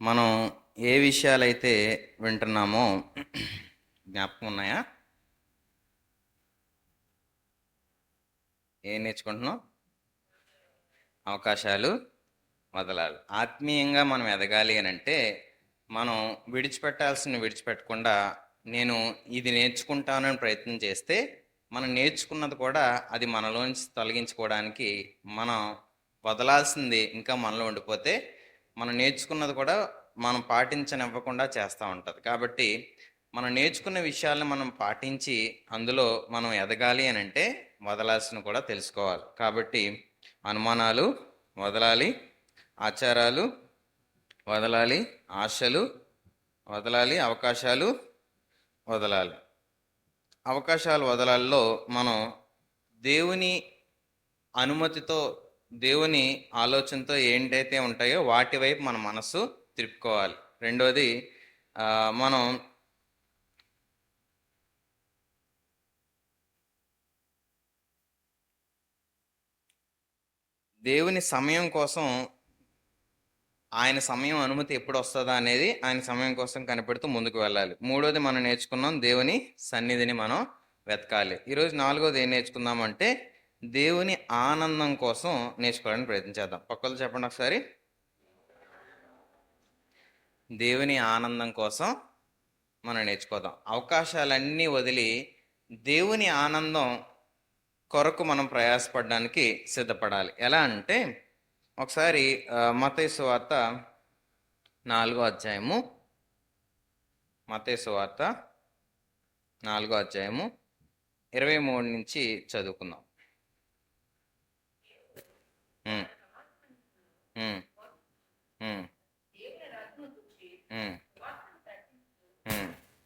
మనం ఏ విషయాలైతే వింటున్నామో జ్ఞాపకం ఉన్నాయా? ఏం నేర్చుకుంటున్నాం? అవకాశాలు వదలాలి. ఆత్మీయంగా మనం ఎదగాలి అని అంటే మనం విడిచిపెట్టకుండా నేను ఇది నేర్చుకుంటానని ప్రయత్నం చేస్తే మనం నేర్చుకున్నది కూడా అది మనలోంచి తొలగించుకోవడానికి మనం వదలాల్సింది ఇంకా మనలో ఉండిపోతే మనం నేర్చుకున్నది కూడా మనం పాటించనివ్వకుండా చేస్తూ ఉంటుంది. కాబట్టి మనం నేర్చుకున్న విషయాలను మనం పాటించి అందులో మనం ఎదగాలి అని అంటే వదలాల్సిన కూడా తెలుసుకోవాలి. కాబట్టి అనుమానాలు వదలాలి, ఆచారాలు వదలాలి, ఆశలు వదలాలి, అవకాశాలు వదలాలి. అవకాశాలు వదలాల్లో మనం దేవుని అనుమతితో, దేవుని ఆలోచనతో ఏంటైతే ఉంటాయో వాటి వైపు మన మనసు తిప్పుకోవాలి. రెండోది, మనం దేవుని సమయం కోసం, ఆయన సమయం అనుమతి ఎప్పుడు వస్తుందా అనేది ఆయన సమయం కోసం కనిపెడుతూ ముందుకు వెళ్ళాలి. మూడోది మనం నేర్చుకున్నాం, దేవుని సన్నిధిని మనం వెతకాలి. ఈరోజు నాలుగోది ఏం నేర్చుకుందామంటే దేవుని ఆనందం కోసం నేర్చుకోవడానికి ప్రయత్నించేద్దాం. పక్కలు చెప్పండి ఒకసారి. దేవుని ఆనందం కోసం మనం నేర్చుకోదాం. అవకాశాలన్నీ వదిలి దేవుని ఆనందం కొరకు మనం ప్రయాసపడడానికి సిద్ధపడాలి. ఎలా అంటే ఒకసారి మత్తయి సువార్త 4వ అధ్యాయము, మత్తయి సువార్త 4వ అధ్యాయము 23 నుంచి చదువుకుందాం.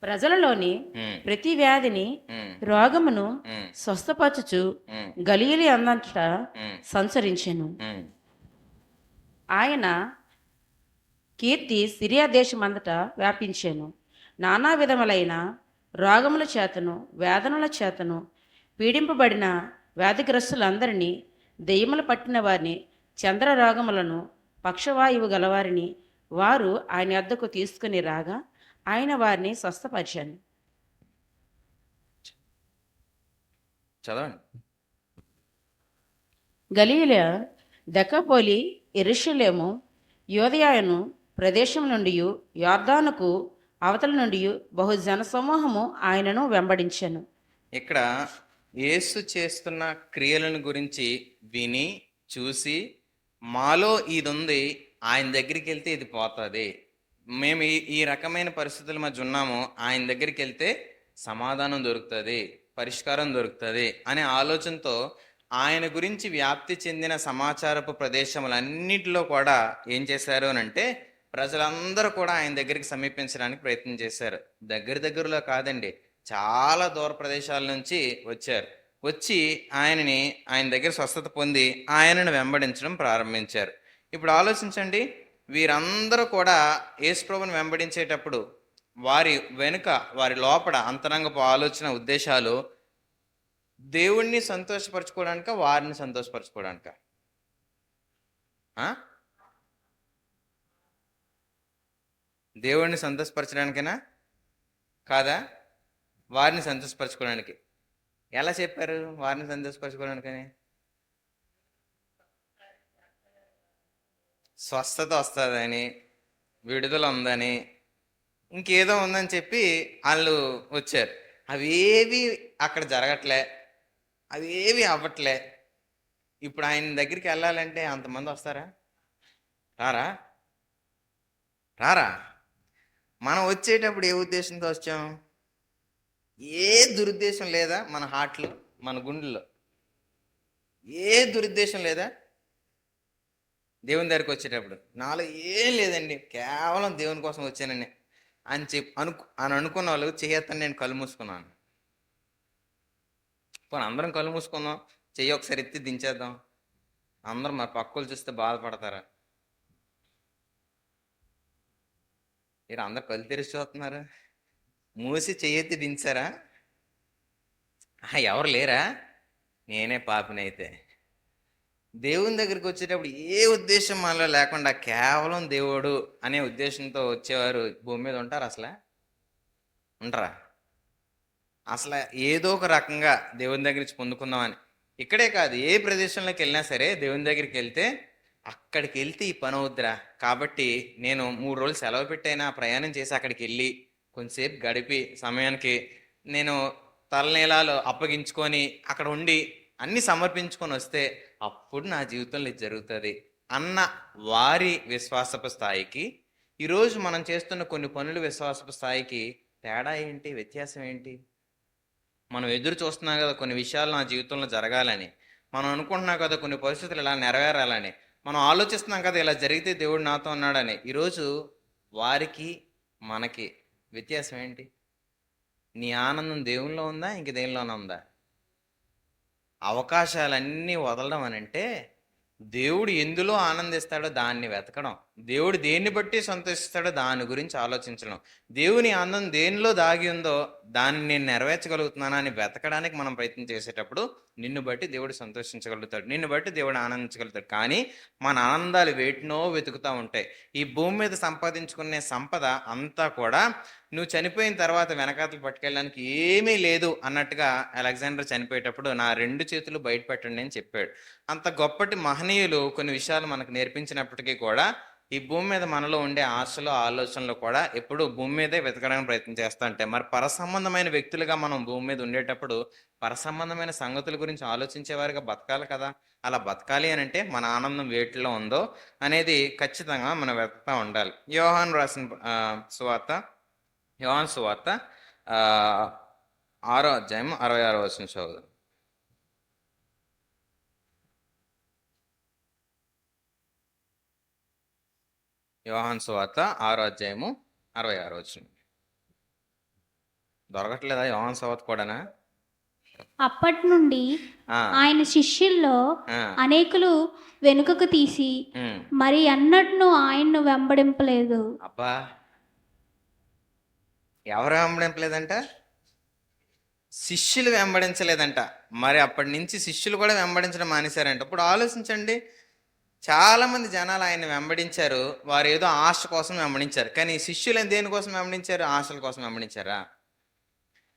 ప్రజలలోని ప్రతి వ్యాధిని, రోగమును స్వస్థపరచుచు గలిలీ అందంతటా సంచరించెను. ఆయన కీర్తి సిరియా దేశమంతటా వ్యాపించెను. నానా విధములైన రోగముల చేతను, వేదనల చేతను పీడింపబడిన వ్యాధిగ్రస్తులందరినీ, దెయ్యములు పట్టిన వారిని, చంద్ర రోగములను, పక్షవాయువు గలవారిని వారు ఆయన వద్దకు తీసుకుని రాగా ఆయన వారిని స్వస్థపరిచాను. చదవండి. గలీలయ, దెకపోలి, యెరూషలేము, యూదయను ప్రదేశం నుండి యొర్దానుకు అవతల నుండి బహుజన సమూహము ఆయనను వెంబడించెను. ఇక్కడ యేసు చేస్తున్న క్రియలను గురించి విని చూసి మాలో ఇది ఉంది, ఆయన దగ్గరికి వెళ్తే ఇది పోతుంది, మేము ఈ రకమైన పరిస్థితుల మధ్య ఉన్నాము, ఆయన దగ్గరికి వెళ్తే సమాధానం దొరుకుతుంది, పరిష్కారం దొరుకుతుంది అనే ఆలోచనతో ఆయన గురించి వ్యాప్తి చెందిన సమాచారపు ప్రదేశములన్నిటిలో కూడా ఏం చేశారు అని అంటే ప్రజలందరూ కూడా ఆయన దగ్గరికి సమీపించడానికి ప్రయత్నం చేశారు. దగ్గరలో కాదండి, చాలా దూర ప్రదేశాల నుంచి వచ్చారు. వచ్చి ఆయన దగ్గర స్వస్థత పొంది ఆయనను వెంబడించడం ప్రారంభించారు. ఇప్పుడు ఆలోచించండి, వీరందరూ కూడా యేసుప్రభుని వెంబడించేటప్పుడు వారి వెనుక, వారి లోపల అంతరంగపు ఆలోచన, ఉద్దేశాలు దేవుణ్ణి సంతోషపరచుకోవడానిక, వారిని సంతోషపరచుకోవడానిక? దేవుణ్ణి సంతోషపరచడానికైనా కాదా? వారిని సంతోషపరచుకోవడానికి. ఎలా చెప్పారు వారిని సంతోషపరచుకోవడానికని? స్వస్థత వస్తుందని, విడుదల ఉందని, ఇంకేదో ఉందని చెప్పి వాళ్ళు వచ్చారు. అవేవి అక్కడ జరగట్లే, అవేవి అవ్వట్లే. ఇప్పుడు ఆయన దగ్గరికి వెళ్ళాలంటే అంతమంది వస్తారా? రారా? రారా? మనం వచ్చేటప్పుడు ఏ ఉద్దేశంతో వచ్చాం? ఏ దురుద్దేశం లేదా మన హార్ట్లో, మన గుండెల్లో ఏ దురుద్దేశం లేదా? దేవుని దగ్గరికి వచ్చేటప్పుడు నాలో ఏం లేదండి, కేవలం దేవుని కోసం వచ్చానని అని అనుకున్న వాళ్ళు చేయొద్దని నేను కళ్ళు మూసుకున్నాను. పోనీ అందరం కళ్ళు మూసుకుందాం, చెయ్యి ఒకసారి ఎత్తి దించేద్దాం. అందరం మరి పక్కలు చూస్తే బాధపడతారా? మీరు అందరు కళ్ళు తెరిచి చూస్తున్నారు, మూసి చెయ్యెత్తి దించారా? ఎవరు లేరా? నేనే పాపినైతే దేవుని దగ్గరికి వచ్చేటప్పుడు ఏ ఉద్దేశం మనలో లేకుండా కేవలం దేవుడు అనే ఉద్దేశంతో వచ్చేవారు భూమి మీద ఉంటారు అసలు? ఉంటారా? అసలు ఏదో ఒక రకంగా దేవుని దగ్గర నుంచి పొందుకుందామని. ఇక్కడే కాదు, ఏ ప్రదేశంలోకి వెళ్ళినా సరే దేవుని దగ్గరికి వెళ్తే అక్కడికి వెళ్తే ఈ పని అవుద్దిరా, కాబట్టి నేను 3 రోజులు సెలవు పెట్టైనా ప్రయాణం చేసి అక్కడికి వెళ్ళి కొంచెంసేపు గడిపి సమయానికి నేను తలనీలాలు అప్పగించుకొని అక్కడ ఉండి అన్ని సమర్పించుకొని వస్తే అప్పుడు నా జీవితంలో ఇది జరుగుతుంది అన్న వారి విశ్వాసపు స్థాయికి ఈరోజు మనం చేస్తున్న కొన్ని పనులు విశ్వాసపు స్థాయికి తేడా ఏంటి, వ్యత్యాసం ఏంటి? మనం ఎదురు చూస్తున్నాం కదా కొన్ని విషయాలు నా జీవితంలో జరగాలని, మనం అనుకుంటున్నాం కదా కొన్ని పరిస్థితులు ఇలా నెరవేరాలని, మనం ఆలోచిస్తున్నాం కదా ఇలా జరిగితే దేవుడు నాతో ఉన్నాడని. ఈరోజు వారికి మనకి వ్యత్యాసం ఏంటి? నీ ఆనందం దేవునిలో ఉందా, ఇంక దేనిలోనే ఉందా? అవకాశాలన్నీ వదలడం అని అంటే దేవుడు ఎందులో ఆనందిస్తాడో దాన్ని వెతకడం, దేవుడు దేన్ని బట్టి సంతోషిస్తాడో దాని గురించి ఆలోచించడం, దేవుని ఆనందం దేనిలో దాగి ఉందో దాన్ని నేను నెరవేర్చగలుగుతున్నానా అని వెతకడానికి మనం ప్రయత్నం చేసేటప్పుడు నిన్ను బట్టి దేవుడు సంతోషించగలుగుతాడు, నిన్ను బట్టి దేవుడు ఆనందించగలుగుతాడు. కానీ మన ఆనందాలు వేటినో వెతుకుతూ ఉంటాయి. ఈ భూమి మీద సంపాదించుకునే సంపద అంతా కూడా నువ్వు చనిపోయిన తర్వాత వెనకాతలు పట్టుకెళ్ళడానికి ఏమీ లేదు అన్నట్టుగా అలెగ్జాండర్ చనిపోయేటప్పుడు నా 2 చేతులు బయట పెట్టండి అని చెప్పాడు. అంత గొప్పటి మహనీయులు కొన్ని విషయాలు మనకు నేర్పించినప్పటికీ కూడా ఈ భూమి మీద మనలో ఉండే ఆశలు ఆలోచనలు కూడా ఎప్పుడు భూమి మీదే వెతకడానికి ప్రయత్నం చేస్తూ ఉంటాయి. మరి పరసంబంధమైన వ్యక్తులుగా మనం భూమి మీద ఉండేటప్పుడు పరసంబంధమైన సంగతుల గురించి ఆలోచించేవారుగా బతకాలి కదా. అలా బతకాలి అని అంటే మన ఆనందం వేటిలో ఉందో అనేది ఖచ్చితంగా మనం వెతుకుతూ ఉండాలి. యోహాను రాసిన సువార్త 6వ అధ్యాయం 66వ వచనం చదువుదాం. యోహాను సువార్త 6వ అధ్యాయము 66వ వచనం. దొరకట్లేదా యోహాను సువార్త కూడానా? అప్పటి నుండి ఆ, ఆయన శిష్యుల్లో ఆ, అనేకులు వెనుకకు తీసి ఉమ్. మరి అన్నట్ను ఆయన్ను వెంబడింపలేదు. అబ్బా, ఎవరు వెంబడించలేదంట? శిష్యులు వెంబడించలేదంట. మరి అప్పటి నుంచి శిష్యులు కూడా వెంబడించడం మానేశారంట. ఇప్పుడు ఆలోచించండి, చాలా మంది జనాలు ఆయన వెంబడించారు, వారు ఏదో ఆశ కోసం వెంబడించారు. కానీ శిష్యులు దేనికోసం వెంబడించారు? ఆశల కోసం వెంబడించారా?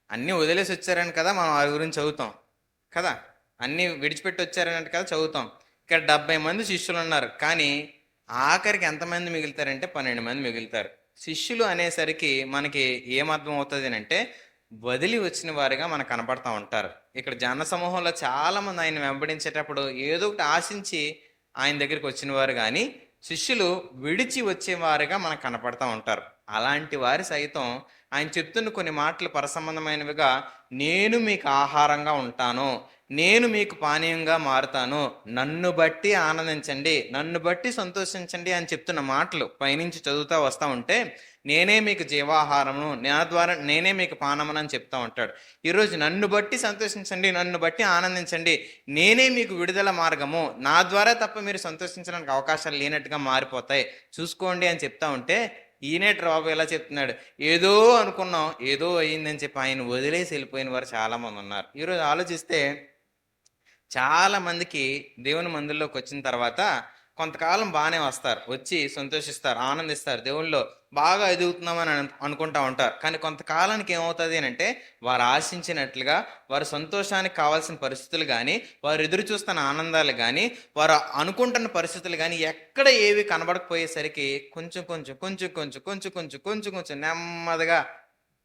అన్నీ వదిలేసి వచ్చారని కదా మనం వారి గురించి చదువుతాం కదా, అన్నీ విడిచిపెట్టి వచ్చారని కదా చదువుతాం. ఇక్కడ 70 మంది శిష్యులు ఉన్నారు, కానీ ఆఖరికి ఎంతమంది మిగులుతారంటే 12 మంది మిగులుతారు. శిష్యులు అనేసరికి మనకి ఏమర్థం అవుతుంది అంటే వదిలి వచ్చిన వారిగా మనకు కనపడతా ఉంటారు. ఇక్కడ జన సమూహంలో చాలా మంది ఆయన వెంబడించేటప్పుడు ఏదో ఒకటి ఆశించి ఆయన దగ్గరికి వచ్చిన వారు, కానీ శిష్యులు విడిచి వచ్చేవారుగా మనకు కనపడతా ఉంటారు. అలాంటి వారి సైతం ఆయన చెప్తున్న కొన్ని మాటలు పరసంబంధమైనవిగా, నేను మీకు ఆహారంగా ఉంటాను, నేను మీకు పానీయంగా మారుతాను, నన్ను బట్టి ఆనందించండి, నన్ను బట్టి సంతోషించండి అని చెప్తున్న మాటలు పైనుంచి చదువుతూ వస్తూ ఉంటే నేనే మీకు జీవాహారమును, నా ద్వారా నేనే మీకు పానమును అని చెప్తా ఉంటాడు. ఈరోజు నన్ను బట్టి సంతోషించండి, నన్ను బట్టి ఆనందించండి, నేనే మీకు విడుదల మార్గము, నా ద్వారా తప్ప మీరు సంతోషించడానికి అవకాశాలు లేనట్టుగా మారిపోతాయి, చూసుకోండి అని చెప్తా ఉంటే ఈయనేటి రాబు ఎలా చెప్తున్నాడు? ఏదో అనుకున్నాం, ఏదో అయ్యిందని చెప్పి ఆయన వదిలేసి వెళ్ళిపోయిన వారు చాలామంది ఉన్నారు. ఈరోజు ఆలోచిస్తే చాలా మందికి దేవుని మందిరంలోకి వచ్చిన తర్వాత కొంతకాలం బాగానే వస్తారు, వచ్చి సంతోషిస్తారు, ఆనందిస్తారు, దేవుళ్ళలో బాగా ఎదుగుతున్నామని అనుకుంటా ఉంటారు. కానీ కొంతకాలానికి ఏమవుతుంది అని అంటే వారు ఆశించినట్లుగా వారు సంతోషానికి కావాల్సిన పరిస్థితులు కానీ, వారు ఎదురు చూస్తున్న ఆనందాలు కానీ, వారు అనుకుంటున్న పరిస్థితులు కానీ ఎక్కడ ఏవి కనబడకపోయేసరికి కొంచెం కొంచెం కొంచెం కొంచెం కొంచెం కొంచెం కొంచెం కొంచెం నెమ్మదిగా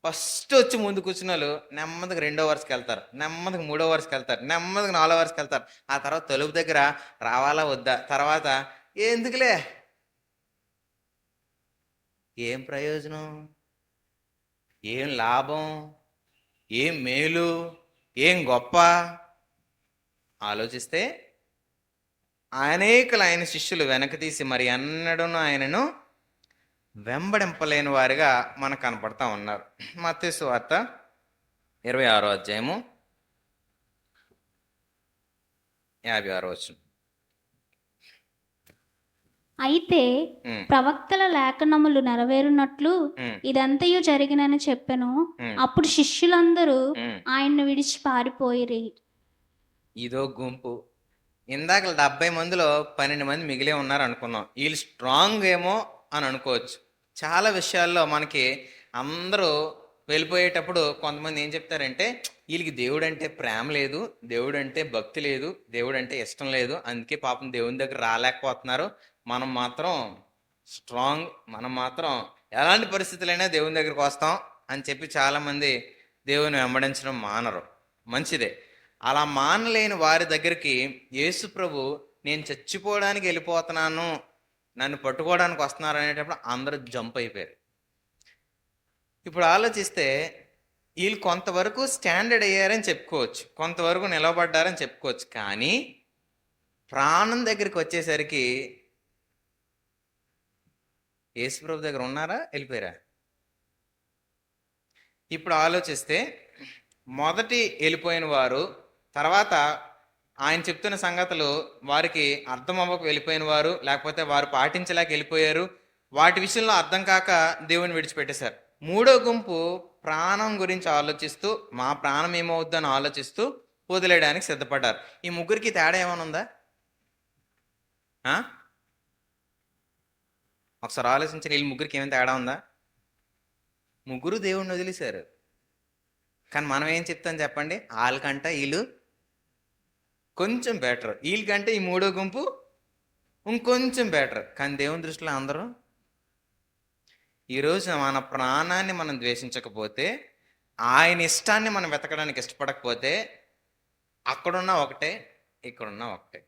ఫస్ట్ వచ్చి ముందు కూర్చున్న వాళ్ళు నెమ్మదిగా 2వ వరుసకి వెళ్తారు, నెమ్మదిగా 3వ వరుసకి వెళ్తారు, నెమ్మదిగా 4వ వరుసకి వెళ్తారు. ఆ తర్వాత తలుపు దగ్గర రావాలా వద్దా, తర్వాత ఎందుకులే, ఏం ప్రయోజనం, ఏం లాభం, ఏం మేలు, ఏం గొప్ప ఆలోచిస్తే అనేకులు ఆయన శిష్యులు వెనక తీసి మరి ఎన్నడూ ఆయనను వెంబడింపలేని వారిగా మనకు కనపడతా ఉన్నారు. మత్తయి సువార్త 26వ అధ్యాయము 56వ వచనం. అయితే ప్రవక్తల లేఖనములు నెరవేరునట్లు ఇదంతయు జరిగినని చెప్పెను. అప్పుడు శిష్యులందరూ ఆయన్ను విడిచి పారిపోయిరి. ఇదో గుంపు ఇందాక 70 మందిలో 12 మంది మిగిలే ఉన్నారు అనుకున్నాం. వీళ్ళు స్ట్రాంగ్ ఏమో అని అనుకోవచ్చు. చాలా విషయాల్లో మనకి అందరూ వెళ్ళిపోయేటప్పుడు కొంతమంది ఏం చెప్తారంటే, వీళ్ళకి దేవుడు అంటే ప్రేమ లేదు, దేవుడు అంటే భక్తి లేదు, దేవుడు అంటే ఇష్టం లేదు, అందుకే పాపం దేవుని దగ్గర రాలేకపోతున్నారు. మనం మాత్రం స్ట్రాంగ్, మనం మాత్రం ఎలాంటి పరిస్థితులైనా దేవుని దగ్గరికి వస్తాం అని చెప్పి చాలామంది దేవుని వెంబడించడం మానరు. మంచిదే. అలా మానలేని వారి దగ్గరికి యేసు ప్రభు నేను చచ్చిపోవడానికి వెళ్ళిపోతున్నాను, నన్ను పట్టుకోవడానికి వస్తున్నారు అనేటప్పుడు అందరూ జంప్ అయిపోయారు. ఇప్పుడు ఆలోచిస్తే వీళ్ళు కొంతవరకు స్టాండర్డ్ అయ్యారని చెప్పుకోవచ్చు, కొంతవరకు నిలబడ్డారని చెప్పుకోవచ్చు. కానీ ప్రాణం దగ్గరికి వచ్చేసరికి యేసు ప్రభు దగ్గర ఉన్నారా, వెళ్ళిపోయారా? ఇప్పుడు ఆలోచిస్తే మొదటి వెళ్ళిపోయిన వారు, తర్వాత ఆయన చెప్తున్న సంగతులు వారికి అర్థం అవ్వక వెళ్ళిపోయిన వారు, లేకపోతే వారు పాటించలేక వెళ్ళిపోయారు, వాటి విషయంలో అర్థం కాక దేవుని విడిచిపెట్టేశారు. మూడో గుంపు ప్రాణం గురించి ఆలోచిస్తూ, మా ప్రాణం ఏమవుద్దని ఆలోచిస్తూ వదిలేయడానికి సిద్ధపడ్డారు. ఈ ముగ్గురికి తేడా ఏమైనా ఉందా? ఒకసారి ఆలోచించిన వీళ్ళు ముగ్గురికి ఏమైనా తేడా ఉందా? ముగ్గురు దేవుణ్ణి వదిలేశారు. కానీ మనం ఏం చెప్తాం చెప్పండి? వాళ్ళకంట వీళ్ళు కొంచెం బెటర్, వీళ్ళకంటే ఈ మూడో గుంపు ఇంకొంచెం బెటర్. కానీ దేవుని దృష్టిలో అందరూ, ఈరోజు మన ప్రాణాన్ని మనం ద్వేషించకపోతే, ఆయన ఇష్టాన్ని మనం వెతకడానికి ఇష్టపడకపోతే, అక్కడున్నా ఒకటే, ఇక్కడున్నా ఒకటే.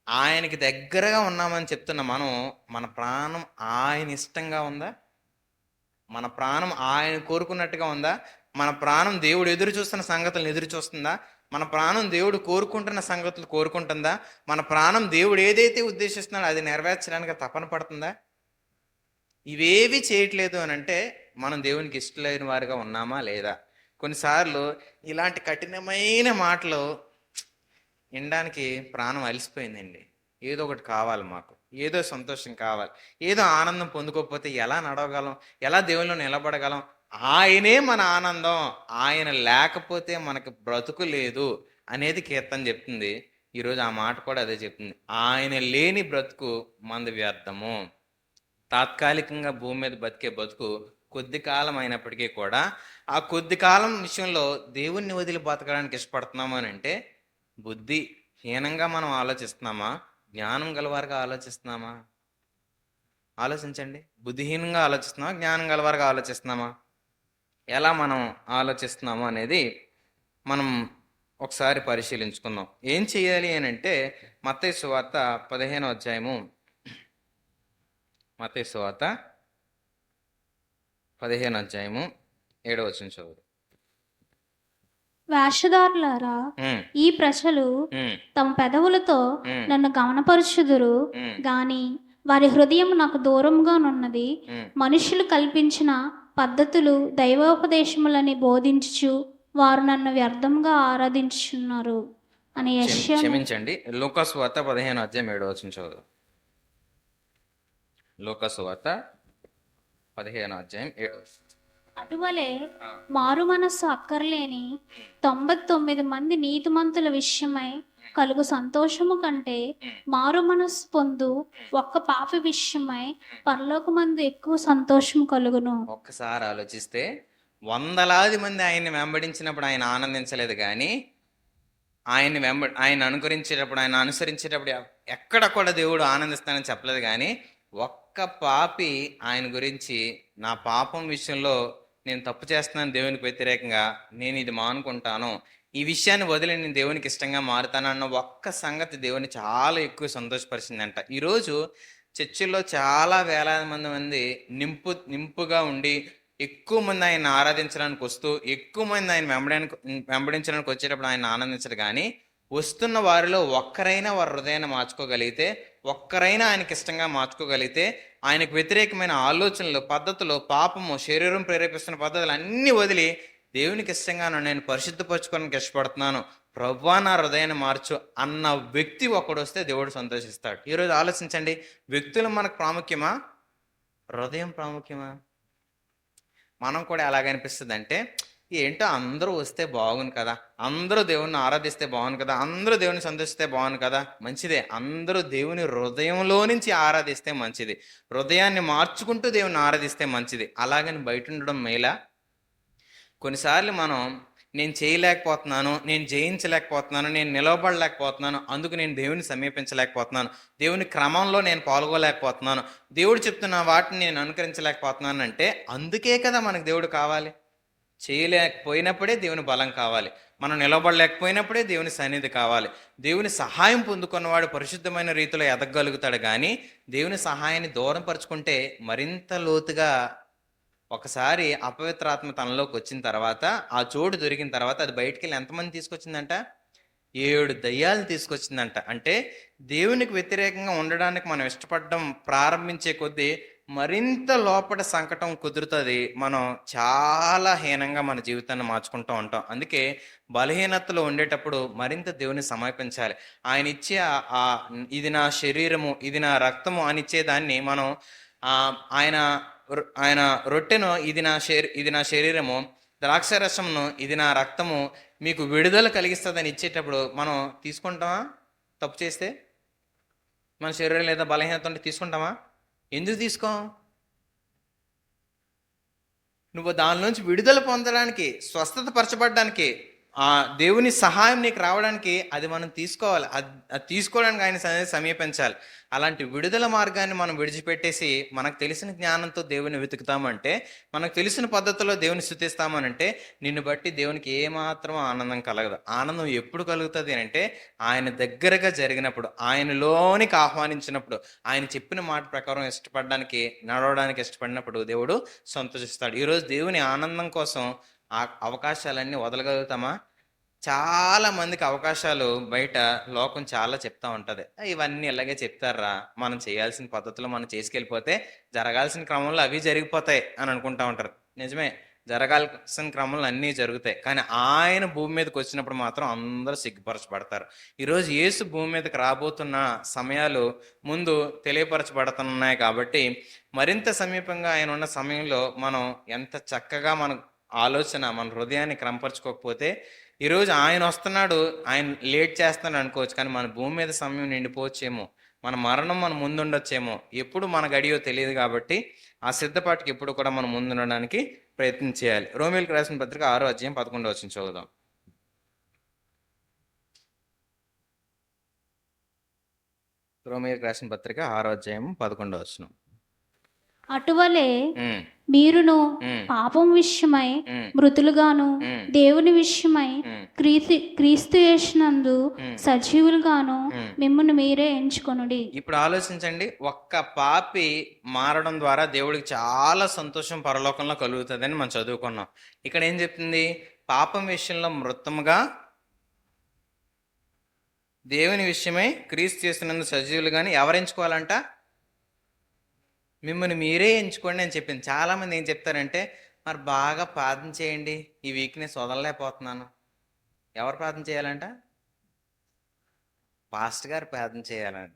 ఆయనకి దగ్గరగా ఉన్నామని చెప్తున్న మనం, మన ప్రాణం ఆయన ఇష్టంగా ఉందా? మన ప్రాణం ఆయన కోరుకున్నట్టుగా ఉందా? మన ప్రాణం దేవుడు ఎదురు చూస్తున్న సంగతులను ఎదురు చూస్తుందా? మన ప్రాణం దేవుడు కోరుకుంటున్న సంగతులు కోరుకుంటుందా? మన ప్రాణం దేవుడు ఏదైతే ఉద్దేశిస్తున్నాడో అది నెరవేర్చడానికి తపన పడుతుందా? ఇవేవి చేయట్లేదు అని అంటే మనం దేవునికి ఇష్టలేని వారిగా ఉన్నామా లేదా? కొన్నిసార్లు ఇలాంటి కఠినమైన మాటలు వినడానికి ప్రాణం అలసిపోయిందండి. ఏదో ఒకటి కావాలి మాకు, ఏదో సంతోషం కావాలి, ఏదో ఆనందం పొందుకోకపోతే ఎలా నడవగలం, ఎలా దేవుల్లో నిలబడగలం? ఆయనే మన ఆనందం, ఆయన లేకపోతే మనకు బ్రతుకు లేదు అనేది కీర్తన చెప్తుంది. ఈరోజు ఆ మాట కూడా అదే చెప్తుంది. ఆయన లేని బ్రతుకు మంది వ్యర్థము. తాత్కాలికంగా భూమి మీద బతికే బతుకు కొద్ది కాలం అయినప్పటికీ కూడా, ఆ కొద్ది కాలం విషయంలో దేవుణ్ణి వదిలి బతకడానికి ఇష్టపడుతున్నాము అని అంటే, బుద్ధి హీనంగా మనం ఆలోచిస్తున్నామా, జ్ఞానం గలవారుగా ఆలోచిస్తున్నామా? ఆలోచించండి. బుద్ధిహీనంగా ఆలోచిస్తున్నామా, జ్ఞానం గలవారుగా ఆలోచిస్తున్నామా? ఎలా మనం ఆలోచిస్తున్నాము అనేది మనం ఒకసారి పరిశీలించుకుందాం. ఏం చేయాలి అని అంటే, మత్తయి సువార్త 15వ అధ్యాయము, మత్తయి సువార్త 15వ అధ్యాయము 7వ వచనం చదువు. వేషధారులారా, ఈ ప్రజలు తమ పెదవులతో నన్ను గమనపరుచుదురు గాని వారి హృదయం నాకు దూరంగానున్నది. మనుషులు కల్పించిన పద్ధతులు దైవోపదేశములని బోధించుచు వారు నన్ను వ్యర్థంగా ఆరాధించుచున్నారు అని యెషయా. క్షమించండి, లూకా సువార్త 15వ అధ్యాయం 7వ వచనం చదువు. లూకా సువార్త 15వ అధ్యాయం 7వ వచనం. అటువలే మారు మనస్సు అక్కర్లేని 99 మంది నీతిమంతుల విషయమై కలుగు సంతోషము కంటే మారు మనస్సు పొందు ఒక్క పాపి విషయమై పరలోకమందు ఎక్కువ సంతోషం కలుగును. ఒక్కసారి ఆలోచిస్తే వందలాది మంది ఆయన్ని వెంబడించినప్పుడు ఆయన ఆనందించలేదు, కానీ ఆయన అనుకరించేటప్పుడు, ఆయన అనుసరించేటప్పుడు ఎక్కడ కూడా దేవుడు ఆనందిస్తానని చెప్పలేదు. కానీ ఒక్క పాపి ఆయన గురించి, నా పాపం విషయంలో నేను తప్పు చేస్తున్నాను, దేవునికి వ్యతిరేకంగా నేను ఇది మానుకుంటాను, ఈ విషయాన్ని వదిలి నేను దేవునికి ఇష్టంగా మారుతానన్న ఒక్క సంగతి దేవుని చాలా ఎక్కువ సంతోషపరిచిందంట. ఈరోజు చర్చిల్లో చాలా వేలాది మంది నింపుగా ఉండి, ఎక్కువ మంది ఆయన ఆరాధించడానికి వస్తూ, ఎక్కువ మంది ఆయన వెంబడించడానికి వచ్చేటప్పుడు ఆయన ఆనందించరు. కానీ వస్తున్న వారిలో ఒక్కరైనా వారి హృదయాన్ని మార్చుకోగలిగితే, ఒక్కరైనా ఆయనకి ఇష్టంగా మార్చుకోగలిగితే, ఆయనకు వ్యతిరేకమైన ఆలోచనలు, పద్ధతులు, పాపము, శరీరం ప్రేరేపిస్తున్న పద్ధతులు అన్నీ వదిలి దేవునికి ఇష్టంగా నేను పరిశుద్ధపరచుకోవడానికి ఇష్టపడుతున్నాను, ప్రభువా నా హృదయాన్ని మార్చు అన్న వ్యక్తి ఒకడు వస్తే దేవుడు సంతోషిస్తాడు. ఈరోజు ఆలోచించండి, వ్యక్తులు మనకు ప్రాముఖ్యమా, హృదయం ప్రాముఖ్యమా? మనం కూడా ఎలాగనిపిస్తుంది అంటే, ఏంటో అందరూ వస్తే బాగుంది కదా, అందరూ దేవుణ్ణి ఆరాధిస్తే బాగుంది కదా, అందరూ దేవుని సందర్శిస్తే బాగుంది కదా. మంచిదే, అందరూ దేవుని హృదయంలో నుంచి ఆరాధిస్తే మంచిది, హృదయాన్ని మార్చుకుంటూ దేవుని ఆరాధిస్తే మంచిది. అలాగని బయట ఉండడం మేలా? కొన్నిసార్లు మనం నేను చేయలేకపోతున్నాను, నేను జయించలేకపోతున్నాను, నేను నిలవబడలేకపోతున్నాను, అందుకు నేను దేవుని సమీపించలేకపోతున్నాను, దేవుని క్రమంలో నేను పాల్గొలేకపోతున్నాను, దేవుడు చెప్తున్న వాటిని నేను అనుకరించలేకపోతున్నాను అంటే అందుకే కదా మనకు దేవుడు కావాలి. చేయలేకపోయినప్పుడే దేవుని బలం కావాలి, మనం నిలబడలేకపోయినప్పుడే దేవుని సన్నిధి కావాలి. దేవుని సహాయం పొందుకున్నవాడు పరిశుద్ధమైన రీతిలో ఎదగలుగుతాడు. కానీ దేవుని సహాయాన్ని దూరం పరుచుకుంటే మరింత లోతుగా ఒకసారి అపవిత్రాత్మ తనలోకి వచ్చిన తర్వాత, ఆ చోటు దొరికిన తర్వాత అది బయటికి వెళ్ళి ఎంతమంది తీసుకొచ్చిందంట? 7 దయ్యాలను తీసుకొచ్చిందంట. అంటే దేవునికి వ్యతిరేకంగా ఉండడానికి మనం ఇష్టపడడం ప్రారంభించే కొద్దీ మరింత లోపల సంకటం కుదురుతుంది. మనం చాలా హీనంగా మన జీవితాన్ని మార్చుకుంటూ ఉంటాం. అందుకే బలహీనతలో ఉండేటప్పుడు మరింత దేవుని సమర్పించాలి. ఆయన ఇచ్చే ఇది నా శరీరము, ఇది నా రక్తము అని ఇచ్చేదాన్ని మనం ఆయన ఆయన రొట్టెను ఇది నా శరీరము, ద్రాక్షరసమును ఇది నా రక్తము, మీకు విడుదల కలిగిస్తుందని ఇచ్చేటప్పుడు మనం తీసుకుంటామా? తప్పు చేస్తే మన శరీరం లేదా బలహీనత ఉంటే తీసుకుంటామా? ఎందుకు తీసుకోం? నువ్వు దానిలోంచి విడుదల పొందడానికి, స్వస్థత పరచబడడానికి, ఆ దేవుని సహాయం నీకు రావడానికి అది మనం తీసుకోవాలి. అది తీసుకోవడానికి ఆయన సమీపించాలి. అలాంటి విడుదల మార్గాన్ని మనం విడిచిపెట్టేసి మనకు తెలిసిన జ్ఞానంతో దేవుని వెతుకుతామంటే, మనకు తెలిసిన పద్ధతిలో దేవుని స్తుతిస్తామనంటే నిన్ను బట్టి దేవునికి ఏమాత్రం ఆనందం కలగదు. ఆనందం ఎప్పుడు కలుగుతుంది అంటే ఆయన దగ్గరగా జరిగినప్పుడు, ఆయనలోనికి ఆహ్వానించినప్పుడు, ఆయన చెప్పిన మాట ప్రకారం ఇష్టపడడానికి, నడవడానికి ఇష్టపడినప్పుడు దేవుడు సంతోషిస్తాడు. ఈరోజు దేవుని ఆనందం కోసం ఆ అవకాశాలన్నీ వదలగలుగుతామా? చాలా మందికి అవకాశాలు బయట లోకం చాలా చెప్తా ఉంటది, ఇవన్నీ ఇలాగే చెప్తారా, మనం చేయాల్సిన పద్ధతిలో మనం చేసుకెళ్ళిపోతే జరగాల్సిన క్రమంలో అవి జరిగిపోతాయి అని అనుకుంటా ఉంటారు. నిజమే, జరగాల్సిన క్రమంలో అన్నీ జరుగుతాయి. కానీ ఆయన భూమి మీదకి వచ్చినప్పుడు మాత్రం అందరూ సిగ్గుపరచబడతారు. ఈరోజు యేసు భూమి మీదకి రాబోతున్న సమయాలు ముందు తెలియపరచబడుతున్నాయి. కాబట్టి మరింత సమీపంగా ఆయన ఉన్న సమయంలో మనం ఎంత చక్కగా మన ఆలోచన, మన హృదయాన్ని క్రమపరచుకోకపోతే ఈరోజు ఆయన వస్తున్నాడు, ఆయన లేట్ చేస్తున్నాడు అనుకోవచ్చు, కానీ మన భూమి మీద సమయం నిండిపోవచ్చేమో, మన మరణం మన ముందుండొచ్చేమో, ఎప్పుడు మన గడియో తెలియదు. కాబట్టి ఆ సిద్ధపాటుకి ఎప్పుడు కూడా మనం ముందుండడానికి ప్రయత్నం చేయాలి. రోమీయులకు రాసిన పత్రిక 6వ అధ్యాయం 11వ వచనం చదువుదాం. రోమీయులకు రాసిన పత్రిక 6వ అధ్యాయం 11వ వచనం. అటువలే మీరును పాపం విషయమై మృతులుగాను, దేవుని విషయమై క్రీస్తు యేసునందు సజీవులుగాను మిమ్మల్ని మీరే ఎంచుకొనుడి. ఇప్పుడు ఆలోచించండి, ఒక్క పాపి మారడం ద్వారా దేవుడికి చాలా సంతోషం పరలోకంలో కలుగుతుందని మనం చదువుకున్నాం. ఇక్కడ ఏం చెప్తుంది? పాపం విషయంలో మృతముగా, దేవుని విషయమై క్రీస్తు యేసునందు సజీవులుగాని ఎవరు ఎంచుకోవాలంట? మిమ్మల్ని మీరే ఎంచుకోండి అని చెప్పింది. చాలామంది ఏం చెప్తారంటే, మరి బాగా ప్రార్థన చేయండి, ఈ వీక్నెస్ వదలలేకపోతున్నాను. ఎవరు ప్రార్థన చేయాలంట? పాస్టర్ గారు ప్రార్థన చేయాలని,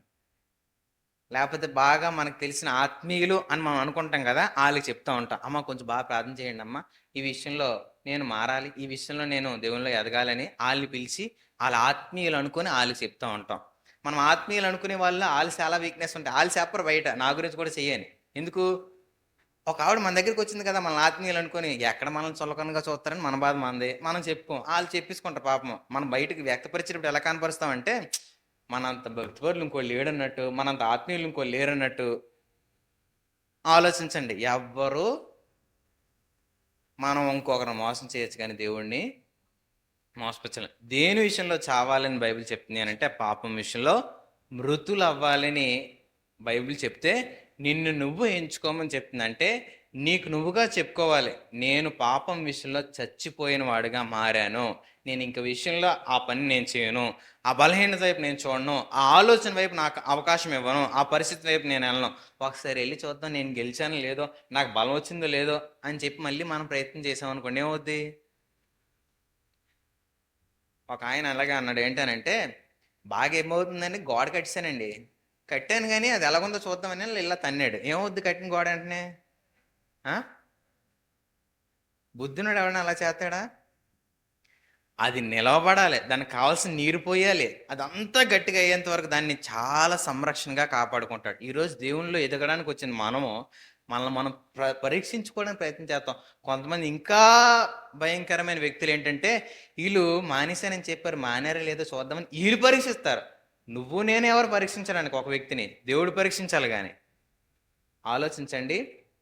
లేకపోతే బాగా మనకు తెలిసిన ఆత్మీయులు అని మనం అనుకుంటాం కదా, వాళ్ళకి చెప్తా ఉంటాం, అమ్మ కొంచెం బాగా ప్రార్థన చేయండి అమ్మ, ఈ విషయంలో నేను మారాలి, ఈ విషయంలో నేను దేవునిలో ఎదగాలని వాళ్ళని పిలిచి వాళ్ళ ఆత్మీయులు అనుకుని వాళ్ళకి చెప్తా ఉంటాం. మనం ఆత్మీయులు అనుకునే వాళ్ళు చాలా వీక్నెస్ ఉంటాయి, వాళ్ళు చెప్పరు బయట, నా గురించి కూడా చెయ్యని. ఎందుకు? ఒక ఆవిడ మన దగ్గరికి వచ్చింది కదా, మన ఆత్మీయులు అనుకుని ఎక్కడ మనం చులకనగా చూస్తారని మన బాధ మనది, మనం చెప్పుకోం, వాళ్ళు చెప్పేసుకుంటారు. పాపం మనం బయటకు వ్యక్తపరిచేటప్పుడు ఎలా కనపరుస్తామంటే, మనంత భక్తిపరులు ఇంకోళ్ళు లేడన్నట్టు, మనంత ఆత్మీయులు ఇంకోళ్ళు లేరన్నట్టు. ఆలోచించండి, ఎవ్వరు మనం ఇంకొకరు మోసం చేయొచ్చు కానీ దేవుణ్ణి మోసపరచలేం. దేని విషయంలో చావాలని బైబిల్ చెప్తుంది అని అంటే, పాపం విషయంలో మృతులు అవ్వాలని బైబిల్ చెప్తే నిన్ను నువ్వు ఎంచుకోమని చెప్తుంది. అంటే నీకు నువ్వుగా చెప్పుకోవాలి, నేను పాపం విషయంలో చచ్చిపోయిన వాడిగా మారాను, నేను ఇంక విషయంలో ఆ పని నేను చేయను, ఆ బలహీనత వైపు నేను చూడను, ఆ ఆలోచన వైపు నాకు అవకాశం ఇవ్వను, ఆ పరిస్థితి వైపు నేను వెళ్ళను. ఒకసారి వెళ్ళి చూద్దాం, నేను గెలిచాను లేదో, నాకు బలం వచ్చిందో లేదో అని చెప్పి మళ్ళీ మనం ప్రయత్నం చేసామనుకోండి, ఏమవుద్ది? ఒక ఆయన అలాగే అన్నాడు. ఏంటనంటే, బాగా ఏమవుతుందండి, గోడ కట్టానండి, కట్టాను కానీ అది ఎలాగుందో చూద్దామని ఇలా తన్నాడు. ఏమవుద్ది కట్టిన గోడ? వెంటనే బుద్ధినుడు ఎవరైనా అలా చేస్తాడా? అది నిలవబడాలి, దానికి కావాల్సిన నీరు పోయాలి, అదంతా గట్టిగా అయ్యేంత వరకు దాన్ని చాలా సంరక్షణగా కాపాడుకుంటాడు. ఈరోజు దేవునిలో ఎదగడానికి వచ్చిన మనము మనల్ని మనం పరీక్షించుకోవడానికి ప్రయత్నం చేస్తాం. కొంతమంది ఇంకా భయంకరమైన వ్యక్తులు ఏంటంటే, వీళ్ళు మానేశానని చెప్పారు, మానేరా లేదో చూద్దామని వీళ్ళు పరీక్షిస్తారు. నువ్వు నేను ఎవరు పరీక్షించడానికి ఒక వ్యక్తిని? దేవుడు పరీక్షించాలి. కానీ ఆలోచించండి,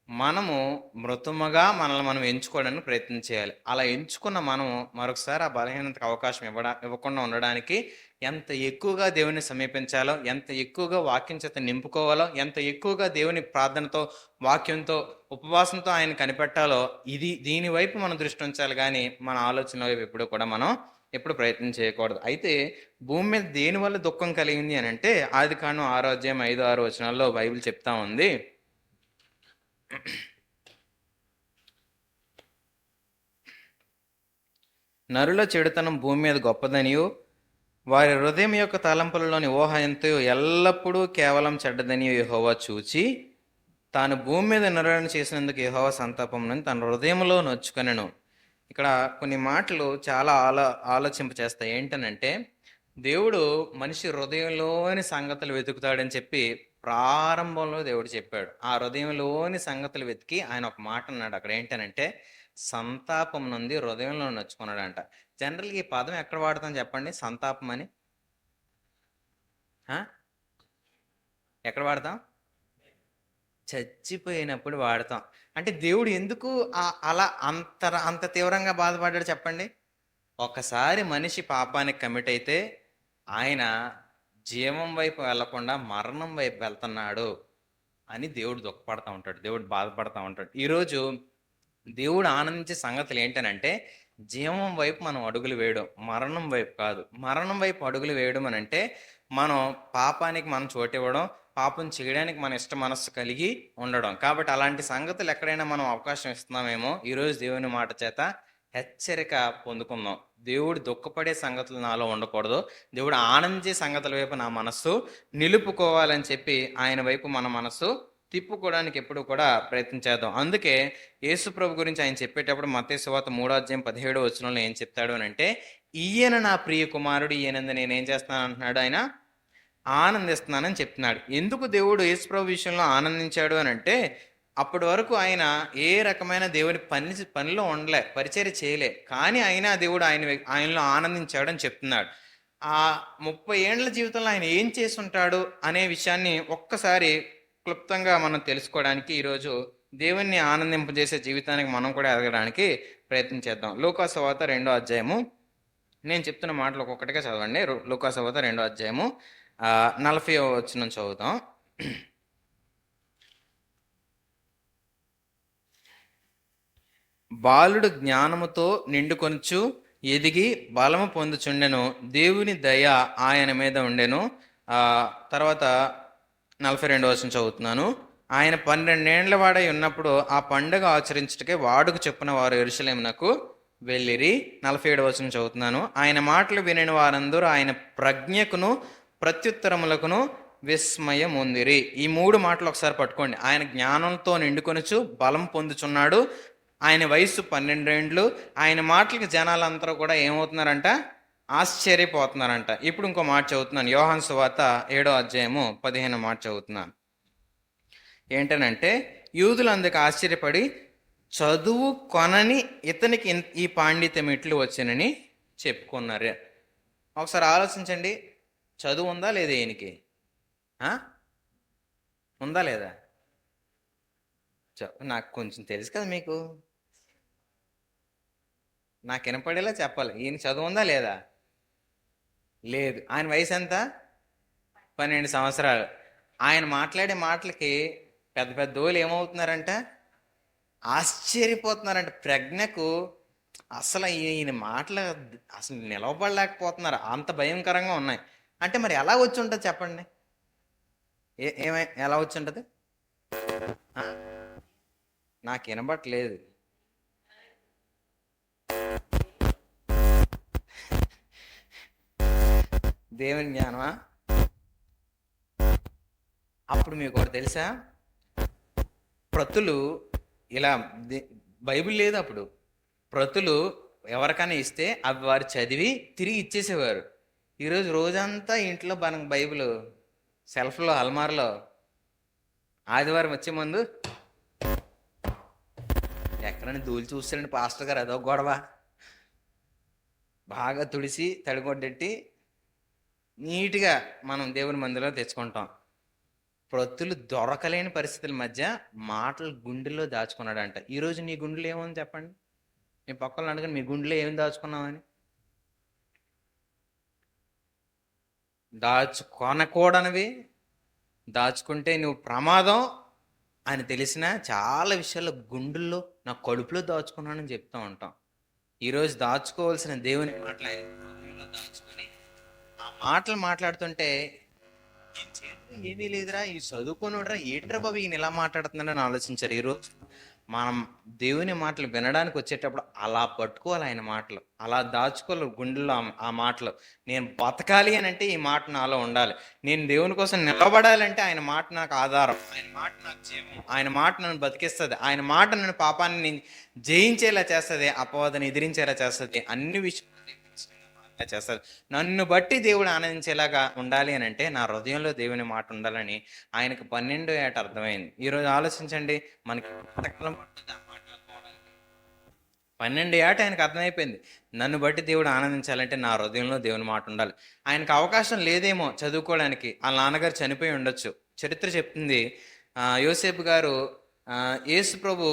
మనము మృతముగా మనల్ని మనం ఎంచుకోవడానికి ప్రయత్నం చేయాలి. అలా ఎంచుకున్న మనము మరొకసారి ఆ బలహీనతకు అవకాశం ఇవ్వకుండా ఉండడానికి ఎంత ఎక్కువగా దేవుని సమీపించాలో, ఎంత ఎక్కువగా వాక్యం చేత నింపుకోవాలో, ఎంత ఎక్కువగా దేవుని ప్రార్థనతో, వాక్యంతో, ఉపవాసంతో ఆయన కనిపెట్టాలో, దీనివైపు మనం దృష్టి ఉంచాలి. కానీ మన ఆలోచన వైపు ఎప్పుడు కూడా మనం ఎప్పుడు ప్రయత్నం చేయకూడదు. అయితే భూమి మీద దేని వల్ల దుఃఖం కలిగింది అని అంటే, ఆదికాండం 6వ అధ్యాయం 5-6 వచనాల్లో బైబిల్ చెప్తా ఉంది. నరుల చెడుతనం భూమి మీద గొప్పదనియు, వారి హృదయం యొక్క తలంపులలోని ఊహ ఎంతో ఎల్లప్పుడూ కేవలం చెడ్డదనియు యెహోవా చూచి, తాను భూమి మీద నరులను చేసినందుకు యెహోవా సంతాపమును తన హృదయంలో నొచ్చుకొనెను. ఇక్కడ కొన్ని మాటలు చాలా ఆలోచింప చేస్తాయి. ఏంటనంటే, దేవుడు మనిషి హృదయంలోని సంగతులు వెతుకుతాడని చెప్పి ప్రారంభంలో దేవుడు చెప్పాడు. ఆ హృదయంలోని సంగతులు వెతికి ఆయన ఒక మాట అన్నాడు అక్కడ. ఏంటనంటే, సంతాపం నుండి హృదయంలో నొచ్చుకున్నాడంట. జనరల్గా ఈ పదం ఎక్కడ వాడతాం చెప్పండి? సంతాపం అని ఎక్కడ వాడతాం? చచ్చిపోయినప్పుడు వాడతాం. అంటే దేవుడు ఎందుకు అలా అంత తీవ్రంగా బాధపడ్డాడు చెప్పండి? ఒకసారి మనిషి పాపానికి కమిట్ అయితే ఆయన జీవం వైపు వెళ్లకుండా మరణం వైపు వెళ్తున్నాడు అని దేవుడు దుఃఖపడతా ఉంటాడు, దేవుడు బాధపడతా ఉంటాడు. ఈరోజు దేవుడు ఆనందించే సంగతులు ఏంటనంటే, జీవం వైపు మనం అడుగులు వేయడం, మరణం వైపు కాదు. మరణం వైపు అడుగులు వేయడం అని అంటే, మనం పాపానికి మనం చోటు ఇవ్వడం, పాపం చేయడానికి మన ఇష్ట మనస్సు కలిగి ఉండడం. కాబట్టి అలాంటి సంగతులు ఎక్కడైనా మనం అవకాశం ఇస్తున్నామేమో, ఈరోజు దేవుని మాట చేత హెచ్చరిక పొందుకుందాం. దేవుడు దుఃఖపడే సంగతులు నాలో ఉండకూడదు, దేవుడు ఆనందించే సంగతుల వైపు నా మనస్సు నిలుపుకోవాలని చెప్పి ఆయన వైపు మన మనస్సు తిప్పుకోవడానికి ఎప్పుడు కూడా ప్రయత్నం చేద్దాం. అందుకే యేసు ప్రభు గురించి ఆయన చెప్పేటప్పుడు మత్తయి సువార్త 3వ అధ్యాయం 17వ వచనంలో ఏం చెప్తాడు అని అంటే, ఈయన నా ప్రియ కుమారుడు, ఈయనందు నేనేం చేస్తాను అంటున్నాడు? ఆయన ఆనందిస్తున్నానని చెప్తున్నాడు. ఎందుకు దేవుడు యేసు ప్రభు విషయంలో ఆనందించాడు అని అంటే, అప్పటి వరకు ఆయన ఏ రకమైన దేవుని పనిలో ఉండలే, పరిచర్య చేయలే. కానీ అయినా దేవుడు ఆయనలో ఆనందించాడు అని చెప్తున్నాడు. ఆ 30 ఏండ్ల జీవితంలో ఆయన ఏం చేసి ఉంటాడు అనే విషయాన్ని ఒక్కసారి క్లుప్తంగా మనం తెలుసుకోవడానికి ఈరోజు దేవుణ్ణి ఆనందింపజేసే జీవితానికి మనం కూడా ఎదగడానికి ప్రయత్నం చేద్దాం. లూకా సువార్త 2వ అధ్యాయము, నేను చెప్తున్న మాటలు ఒక్కొక్కటిగా చదవండి. లూకా సువార్త 2వ అధ్యాయము 40వ వచనం చదువుతాం. బాలుడు జ్ఞానముతో నిండుకొనుచు ఎదిగి బలము పొందుచుండెను, దేవుని దయ ఆయన మీద ఉండెను. తర్వాత 42వ వచనం చదువుతున్నాను. ఆయన 12 ఏండ్ల వాడై ఉన్నప్పుడు ఆ పండుగ ఆచరించుటకే వాడుకు చెప్పున వారు యెరూషలేమునకు వెళ్ళిరి. 47వ వచనం చదువుతున్నాను. ఆయన మాటలు వినిన వారందరూ ఆయన ప్రజ్ఞకును ప్రత్యుత్తరములకును విస్మయం పొందిరి. ఈ 3 మాటలు ఒకసారి పట్టుకోండి. ఆయన జ్ఞానంతో నిండుకొనుచు బలం పొందుచున్నాడు, ఆయన వయసు 12 ఏండ్లు. ఆయన మాటలకి జనాలందరూ కూడా ఏమవుతున్నారంట? ఆశ్చర్యపోతున్నారంట. ఇప్పుడు ఇంకో మాట చదువుతున్నాను. యోహాను సువార్త 7వ అధ్యాయము 15వ మాట చదువుతున్నాను. ఏంటనంటే, యూదులు అందుకు ఆశ్చర్యపడి చదువు కొనని ఇతనికి ఈ పాండిత్యం ఎట్లు వచ్చినని చెప్పుకున్నారు. ఒకసారి ఆలోచించండి, చదువు ఉందా లేదా ఈయనకి? ఉందా లేదా? నాకు కొంచెం తెలుసు కదా మీకు, నాకు వినపడేలా చెప్పాలి. ఈయన చదువు ఉందా లేదా? లేదు. ఆయన వయసు ఎంత? 12 సంవత్సరాలు. ఆయన మాట్లాడే మాటలకి పెద్ద పెద్ద ఓళ్ళు ఏమవుతున్నారంట? ఆశ్చర్యపోతున్నారంట. ప్రజ్ఞకు అసలు ఈయన మాటలు అసలు నిలవబడలేకపోతున్నారు, అంత భయంకరంగా ఉన్నాయి. అంటే మరి ఎలా వచ్చి ఉంటుంది చెప్పండి? ఎలా వచ్చి ఉంటుంది? నాకు వినబట్లేదు. దేవుని జ్ఞానమా? అప్పుడు మీకు ఒకటి తెలుసా? ప్రతులు ఇలా బైబిల్ లేదు అప్పుడు, ప్రతులు ఎవరికైనా ఇస్తే అవి వారు చదివి తిరిగి ఇచ్చేసేవారు. ఈరోజు రోజంతా ఇంట్లో మనం బైబిల్ సెల్ఫ్లో అల్మార్లో ఆదివారం వచ్చే ముందు ఎక్కడైనా ధూళి చూస్తారండి పాస్టర్ గారు, అదో గొడవ. బాగా తుడిసి తడిగొడ్డెట్టి నీట్గా మనం దేవుని మందిలో తెచ్చుకుంటాం. ప్రతులు దొరకలేని పరిస్థితుల మధ్య మాటలు గుండెల్లో దాచుకున్నాడంట. ఈరోజు నీ గుండెలో ఏముంది చెప్పండి? మీ పక్కన అడగండి, మీ గుండెలో ఏమి దాచుకున్నామని. దాచుకొనకూడనివి దాచుకుంటే నువ్వు ప్రమాదం అని తెలిసిన చాలా విషయాల్లో గుండెల్లో నా కడుపులో దాచుకున్నానని చెప్తూ ఉంటాం. ఈరోజు దాచుకోవాల్సిన దేవుని మాటలు ఆయన హృదయంలో దాచుకొని ఆ మాటలు మాట్లాడుతుంటే ఏమీ లేదురా, ఈ చదువుకున్నాడురా, ఏట్రా బాబు ఈయన ఇలా మాట్లాడుతున్నాడని ఆలోచించారు. ఈరోజు మనం దేవుని మాటలు వినడానికి వచ్చేటప్పుడు అలా పట్టుకోవాలి, ఆయన మాటలు అలా దాచుకోవాలి గుండెల్లో. ఆ మాటలు నేను బతకాలి అని అంటే ఈ మాట నాలో ఉండాలి. నేను దేవుని కోసం నిలబడాలంటే ఆయన మాట నాకు ఆధారం, ఆయన మాట నాకు జీవం, ఆయన మాట నన్ను బతికిస్తుంది, ఆయన మాట నన్ను పాపాన్ని జయించేలా చేస్తుంది, అపవాదాన్ని ఎదిరించేలా చేస్తుంది, అన్ని విషయాలు చేస్తారు. నన్ను బట్టి దేవుడు ఆనందించేలాగా ఉండాలి అని అంటే నా హృదయంలో దేవుని మాట ఉండాలని ఆయనకు 12 ఏట అర్థమైంది. ఈరోజు ఆలోచించండి, మనకి 12 ఏట ఆయనకు అర్థమైపోయింది. నన్ను బట్టి దేవుడు ఆనందించాలంటే నా హృదయంలో దేవుని మాట ఉండాలి. ఆయనకు అవకాశం లేదేమో చదువుకోవడానికి, వాళ్ళ నాన్నగారు చనిపోయి ఉండొచ్చు. చరిత్ర చెప్తుంది, యోసేపు గారు యేసు ప్రభు